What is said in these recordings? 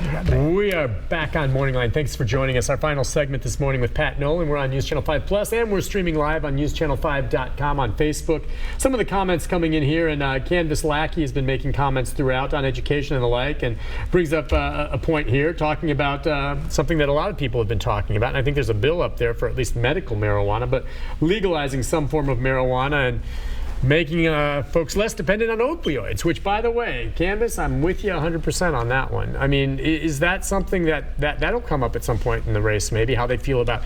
questions that day. We are back on Morning Line. Thanks for joining us. Our final segment this morning with Pat Nolan. We're on News Channel 5 Plus, and we're streaming live on newschannel5.com on Facebook. Some of the comments coming in here, and Candace Lackey has been making comments throughout on education and the like, and brings up a point here, talking about something that a lot of people have been talking about. And I think there's a bill up there for at least medical marijuana, but legalizing some form of marijuana and making folks less dependent on opioids, which, by the way, Candace, I'm with you 100% on that one. I mean, is that something that'll come up at some point in the race, maybe, how they feel about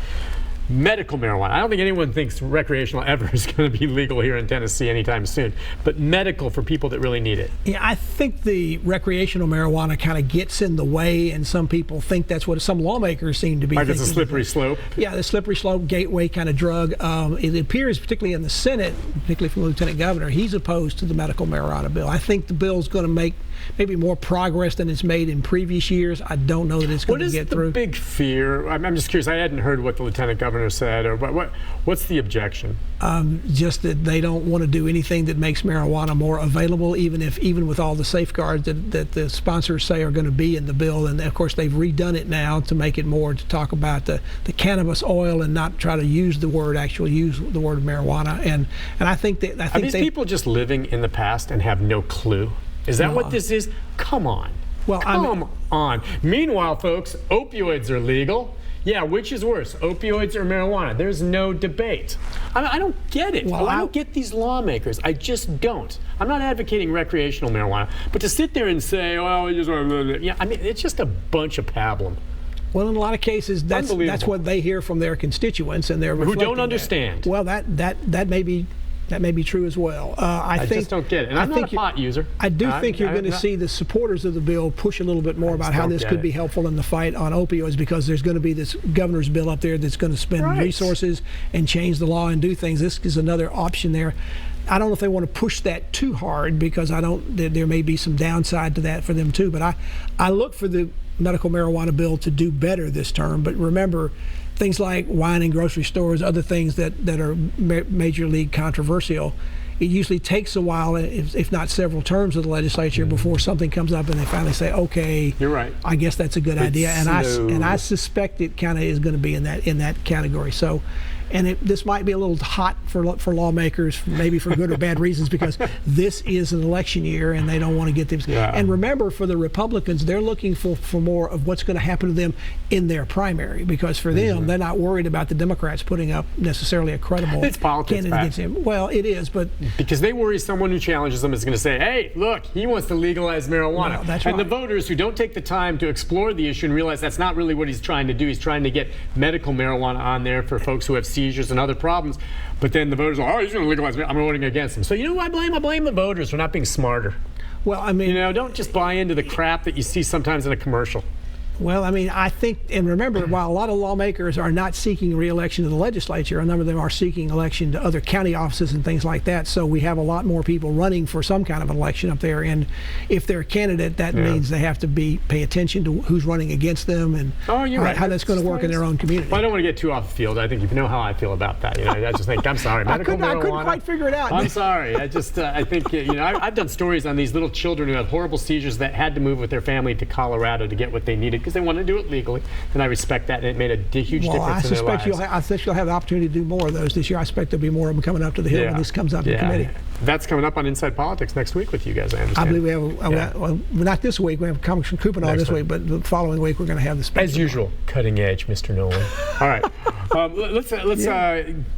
medical marijuana? I don't think anyone thinks recreational ever is going to be legal here in Tennessee anytime soon, but medical for people that really need it. Yeah, I think the recreational marijuana kind of gets in the way, and some people think that's what some lawmakers seem to be thinking. Like it's a slippery slope? Yeah, the slippery slope, gateway kind of drug. It appears, particularly in the Senate, particularly from the Lieutenant Governor, he's opposed to the medical marijuana bill. I think the bill's going to make maybe more progress than it's made in previous years. I don't know that it's going to get through. What is the big fear? I'm just curious. I hadn't heard what the Lieutenant Governor said, or what's the objection? Just that they don't want to do anything that makes marijuana more available, even with all the safeguards that the sponsors say are going to be in the bill. And of course, they've redone it now to make it more to talk about the cannabis oil and not try to use the word marijuana. And I think that are these people just living in the past and have no clue? Is that what this is? Come on. Well, Come on. Meanwhile, folks, opioids are legal. Yeah, which is worse, opioids or marijuana? There's no debate. I don't get it. Well, I don't get these lawmakers. I just don't. I'm not advocating recreational marijuana, but to sit there and say, well, you just want to, yeah, I mean, it's just a bunch of pablum. Well, in a lot of cases, that's what they hear from their constituents, and they're who don't understand. Well, that may be. That may be true as well. I just don't get it. And I'm not a pot user. I do think you're going to see the supporters of the bill push a little bit more about how this could be helpful in the fight on opioids, because there's going to be this governor's bill up there that's going to spend resources and change the law and do things. This is another option there. I don't know if they want to push that too hard, because there may be some downside to that for them too. But I look for the medical marijuana bill to do better this term. But remember, things like wine in grocery stores, other things that are major league controversial, it usually takes a while, if not several terms of the legislature, before something comes up and they finally say, okay, you're right, I guess that's a good idea. And I suspect it kind of is going to be in that category. So, and this might be a little hot for lawmakers, maybe for good or bad reasons, because this is an election year and they don't want to get them. Yeah. And remember, for the Republicans, they're looking for more of what's going to happen to them in their primary, because for them, they're not worried about the Democrats putting up necessarily a credible candidate against him. Well, it is, but because they worry someone who challenges them is going to say, hey, look, he wants to legalize marijuana. Well, that's and the voters who don't take the time to explore the issue and realize that's not really what he's trying to do. He's trying to get medical marijuana on there for folks who have seizures and other problems. But then the voters are, oh, he's going to legalize marijuana. I'm voting against him. So you know who I blame? I blame the voters for not being smarter. Well, I mean, don't just buy into the crap that you see sometimes in a commercial. Well, I mean, I think, and remember, while a lot of lawmakers are not seeking re-election to the legislature, a number of them are seeking election to other county offices and things like that. So we have a lot more people running for some kind of an election up there. And if they're a candidate, that means they have to pay attention to who's running against them and how that's going to work in their own community. Well, I don't want to get too off the field. I think you know how I feel about that. I just think, I'm sorry, medical marijuana. I couldn't quite figure it out. I'm sorry. I think, I've done stories on these little children who had horrible seizures that had to move with their family to Colorado to get what they needed because they wanted to do it legally. And I respect that, and it made a huge difference in their lives. I think you'll have the opportunity to do more of those this year. I expect there'll be more of them coming up to the Hill when this comes up in committee. That's coming up on Inside Politics next week with you guys, I understand. I believe we have, well, not this week, we have Congressman Coupon this week, but the following week we're going to have the special. As usual, cutting edge, Mr. Nolan. All right. Let's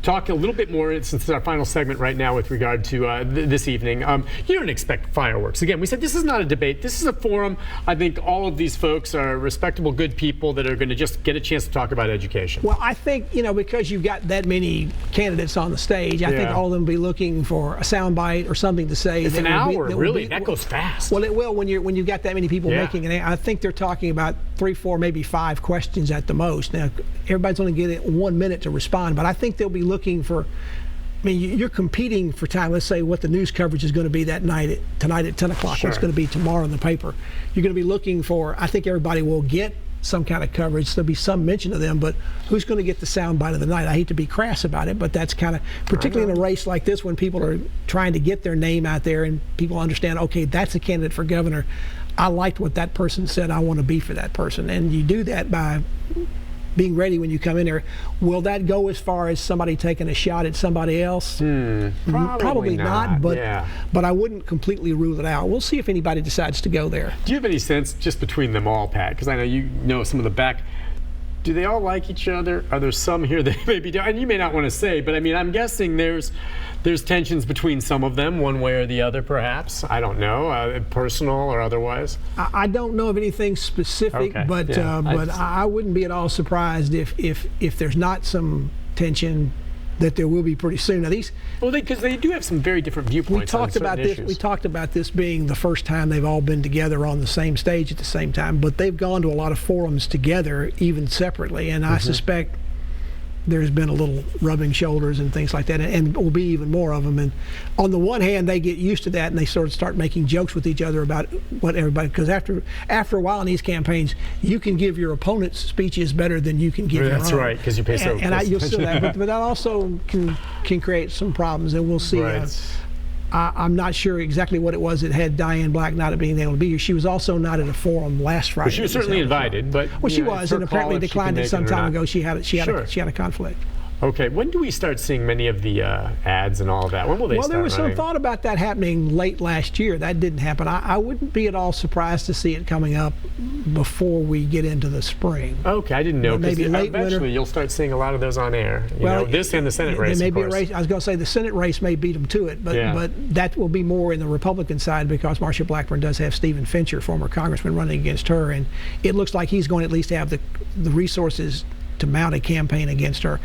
talk a little bit more, since it's our final segment right now with regard to this evening. You don't expect fireworks. Again, we said this is not a debate. This is a forum. I think all of these folks are respectable, good people that are going to just get a chance to talk about education. Well, I think, because you've got that many candidates on the stage, I think all of them will be looking for a soundbite or something to say. It's an hour, really. That goes fast. Well, it will when you've got that many people making it. I think they're talking about 3, 4, maybe 5 questions at the most. Now, everybody's only getting 1 minute to respond, but I think they'll be looking for. I mean, you're competing for time. Let's say what the news coverage is going to be that night, tonight at 10 o'clock, what's going to be tomorrow in the paper. You're going to be looking for, I think everybody will get some kind of coverage. There'll be some mention of them, but who's going to get the soundbite of the night? I hate to be crass about it, but that's kind of, particularly in a race like this when people are trying to get their name out there and people understand, okay, that's a candidate for governor. I liked what that person said, I want to be for that person. And you do that by being ready when you come in there. Will that go as far as somebody taking a shot at somebody else? Probably not, but I wouldn't completely rule it out. We'll see if anybody decides to go there. Do you have any sense, just between them all, Pat, because I know you know some of the back, do they all like each other? Are there some here that maybe don't? And you may not want to say, but I mean, I'm guessing there's tensions between some of them, one way or the other, perhaps. I don't know, personal or otherwise. I don't know of anything specific, okay. but I wouldn't be at all surprised if there's not some tension that there will be pretty soon. Now because they do have some very different viewpoints. We talked about this being the first time they've all been together on the same stage at the same time, but they've gone to a lot of forums together, even separately, and I suspect there's been a little rubbing shoulders and things like that, and will be even more of them. And on the one hand, they get used to that, and they sort of start making jokes with each other about what everybody. Because after a while in these campaigns, you can give your opponent's speeches better than you can give your own. That's right, because you pay so close you'll see that, but that also can create some problems, and we'll see. Right. I'm not sure exactly what it was that had Diane Black not being able to be here. She was also not at a forum last Friday. Well, she was certainly invited, but she was, and apparently declined it some time ago. She had a conflict. Okay, when do we start seeing many of the ads and all of that? When will they start? Well, there was running? some thought about that happening late last year. That didn't happen. I wouldn't be at all surprised to see it coming up before we get into the spring. Okay, I didn't know. Maybe late eventually winter. You'll start seeing a lot of those on air. This and the Senate race. There may be of course. a race. I was going to say the Senate race may beat them to it, but that will be more in the Republican side because Marsha Blackburn does have Stephen Fincher, former congressman, running against her, and it looks like he's going to at least have the resources to mount a campaign against her.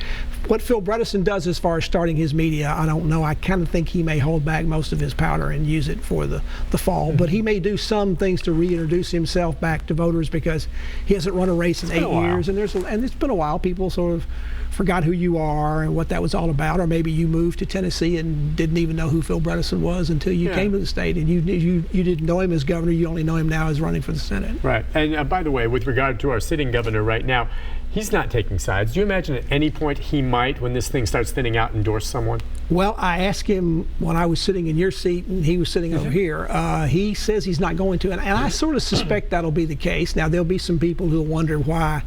What Phil Bredesen does as far as starting his media, I don't know. I kind of think he may hold back most of his powder and use it for the fall. But he may do some things to reintroduce himself back to voters because he hasn't run a race in 8 years. And it's been a while. People sort of forgot who you are and what that was all about. Or maybe you moved to Tennessee and didn't even know who Phil Bredesen was until you came to the state. And you didn't know him as governor. You only know him now as running for the Senate. Right. And by the way, with regard to our sitting governor right now, he's not taking sides. Do you imagine at any point he might, when this thing starts thinning out, endorse someone? Well, I asked him when I was sitting in your seat and he was sitting over here. He says he's not going to, and I sort of suspect that'll be the case. Now, there'll be some people who'll wonder why,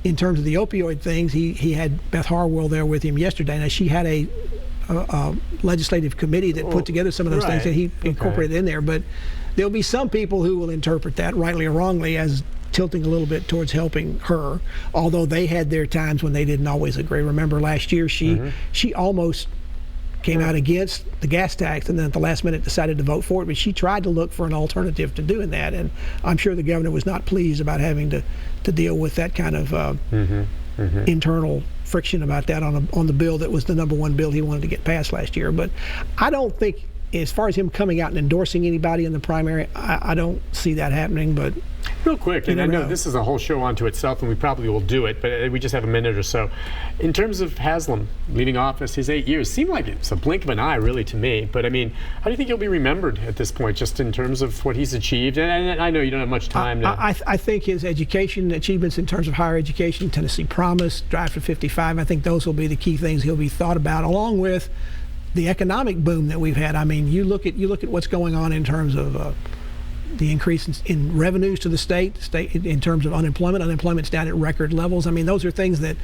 in terms of the opioid things, he had Beth Harwell there with him yesterday. Now, she had a legislative committee that put together some of those things that he incorporated in there. But there'll be some people who will interpret that, rightly or wrongly, as tilting a little bit towards helping her, although they had their times when they didn't always agree. Remember last year she almost came out against the gas tax and then at the last minute decided to vote for it, but she tried to look for an alternative to doing that, and I'm sure the governor was not pleased about having to deal with that kind of internal friction about that on the bill that was the #1 bill he wanted to get passed last year. But I don't think, as far as him coming out and endorsing anybody in the primary, I don't see that happening. But real quick, and I know this is a whole show unto itself, and we probably will do it, but we just have a minute or so. In terms of Haslam leaving office, his 8 years seemed like it's a blink of an eye, really, to me. But I mean, how do you think he'll be remembered at this point, just in terms of what he's achieved? And I know you don't have much time. I think his education achievements in terms of higher education, Tennessee Promise, Drive for 55, I think those will be the key things he'll be thought about, along with the economic boom that we've had. I mean, you look at what's going on in terms of the increase in revenues to the state in terms of unemployment. Unemployment's down at record levels. I mean, those are things that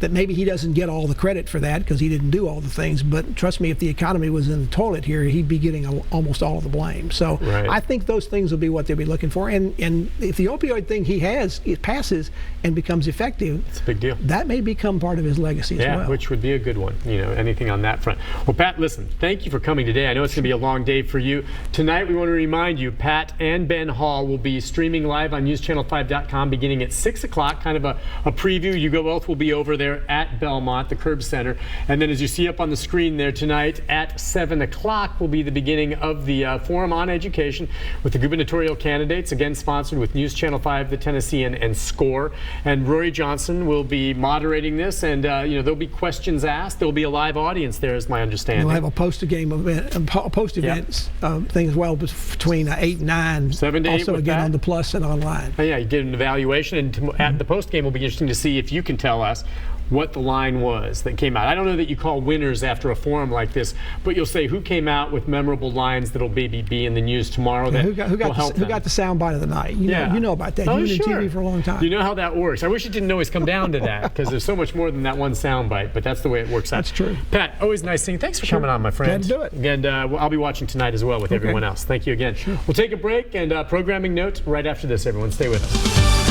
maybe he doesn't get all the credit for that because he didn't do all the things. But trust me, if the economy was in the toilet here, he'd be getting almost all of the blame. So I think those things will be what they'll be looking for. And if the opioid thing it passes and becomes effective, it's a big deal. That may become part of his legacy as well. Yeah, which would be a good one. Anything on that front. Well, Pat, listen, thank you for coming today. I know it's going to be a long day for you. Tonight, we want to remind you, Pat and Ben Hall will be streaming live on newschannel5.com beginning at 6 o'clock, kind of a preview. You both will be over there at Belmont, the Curb Center. And then as you see up on the screen there tonight, at 7 o'clock will be the beginning of the Forum on Education with the gubernatorial candidates, again sponsored with News Channel 5, The Tennessean, and SCORE. And Rory Johnson will be moderating this, and there'll be questions asked. There'll be a live audience there, is my understanding. We'll have a post-game event, post-event thing as well between 8 and 9. 7 to 8 also again on the Plus and online. Yeah, you get an evaluation, and at the post game will be interesting to see if you can tell us what the line was that came out. I don't know that you call winners after a forum like this, but you'll say who came out with memorable lines that'll maybe be in the news tomorrow. Yeah, that who got the soundbite of the night? You know about that. Oh, You've been sure. in TV for a long time. You know how that works. I wish it didn't always come down to that, because there's so much more than that one soundbite, but that's the way it works out. That's true. Pat, always nice seeing you. Thanks for coming on, my friend. Glad to do it. And I'll be watching tonight as well with everyone else. Thank you again. Sure. We'll take a break and programming note right after this, everyone. Stay with us.